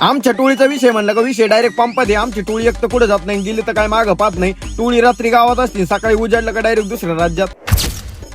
आमच्या टोळीचा विषय म्हणलं का विषय डायरेक्ट पंपात आहे. आमची टोळी एक तर कुठे जात नाही, गेली तर काय मागं पाहत नाही. टोळी रात्री गावात असते, सकाळी उजाडलं का डायरेक्ट दुसऱ्या राज्यात.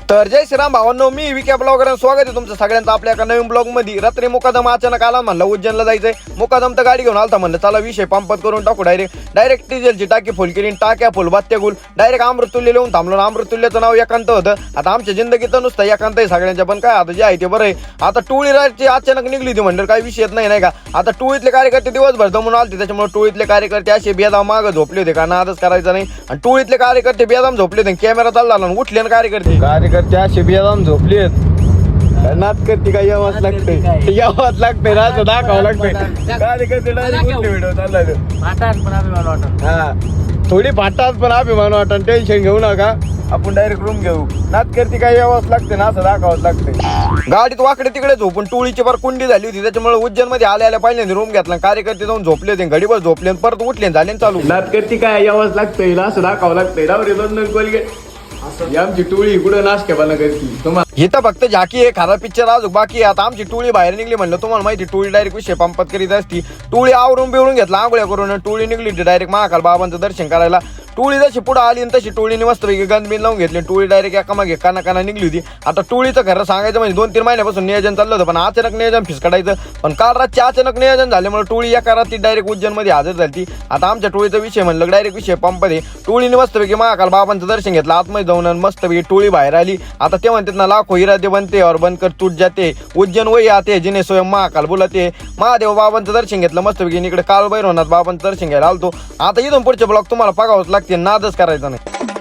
तर जय श्रीराम भावांनो, मी विके ब्लॉगरांचं स्वागत आहे तुमचं सगळ्यांचं आपल्या एका नवीन ब्लॉग मध्ये. रात्री मुकादम अचानक आला, म्हणलं उज्जैनला जायचंय. मुकादम तर गाडी घेऊन आलता, म्हणलं चला विषय पंपात करून टाकू. डायरेक्ट डिझेलची टाकी फुल केली, टाक्या फुल बत्त्या गुल. डायरेक्ट अमृतुल्य लिहून थांबलो. अमृतुल्यचं नाव एकांत होतं. आता आमच्या जिंदगीत नुसतं एकांत आहे सगळ्यांच्या, पण काय आता जे आहे ते बरं आहे. आता टोळी रात्री अचानक निघली होती म्हणलं काही विषय नाही का. आता टोळीतले कार्यकर्ते दिवसभर दमून आलते, त्याच्यामुळे टोळीतले कार्यकर्ते असे बेदाम मागं झोपले होते, का नादच करायचा नाही. आणि टोळीतले कार्यकर्ते बेदाम झोपले होते, कॅमेरा चालला ना उठले ना कार्यकर्ते असे बेदाम झोपलेत. नाच करते काय यावाच लागतंय, यावाच लागतंय, राज दाखवावं लागतंय. कार्यकर्ते डायरेक्ट व्हिडिओ चाललाय. हा थोडी फाटात पण अभिमान वाटत, टेन्शन घेऊ नका, आपण डायरेक्ट रूम घेऊ. नाच करते काय यावंच लागते ना, असं दाखवावंच लागतंय. गाडीत वाकडे तिकडे झोपून टोळीची बार कुंडी झाली होती, त्याच्यामुळे उज्जैन मध्ये आल्या पहिल्यांदा रूम घेतला. कार्यकर्ते जाऊन झोपले होते, घडीभर झोपले, परत उठले झाले चालू. नाच करते काय यावंच लागतंय, असं दाखवावं लागतंय. डावरे दोन कोलगेट आमची टोळी कुठं नाशकेपणा करते. तुम्हाला इथं फक्त झाकी आहे, खरा पिक्चर अजून बाकी आहे. आता आमची टोळी बाहेर निघली म्हणलं, तुम्हाला माहिती टोळी डायरेक्ट विषय पंपात करीत असती. टोळी आवरून बिवरून घेतला, आंघोळ्या करून टोळी निघली होती डायरेक्ट महाकाल बाबांचं दर्शन करायला. टोळी जशी पुढे आली तशी टोळीने मस्तपैकी गंदबिन लावून घेतली. टोळी डायरेक्ट एकामागे काना निघली होती. आता टोळीचं खरं सांगायचं म्हणजे 2-3 महिन्यापासून नियोजन चाललं होतं, पण अचानक नियोजन फिसकडायचं. पण काल रातची अचानक नियोजन झाल्यामुळे टोळी एका रात्री डायरेक्ट उज्जैनमध्ये हजर झाली. आता आमच्या टोळीचा विषय म्हणलं डायरेक्ट विषय पंपात आहे. टोळीने मस्तपैकी महाकाल बाबांचं दर्शन घेतलं, आतमध्ये जाऊन मस्तपैकी टोळी बाहेर आली. आता ते म्हणतात ना, लाखो इरादे बनते और बनकर टूट जाते, उज्जैन वही आते जिने स्वयं महाकाल बोलते. महादेव बाबांचं दर्शन घेतलं मस्तपैकी. इकडे काल भैरवनाथ बाबांचं दर्शन घ्यायला आलतो. आता इथून पुढचे ब्लॉग तुम्हाला बघावंच लागते, नादच करायचा नाही.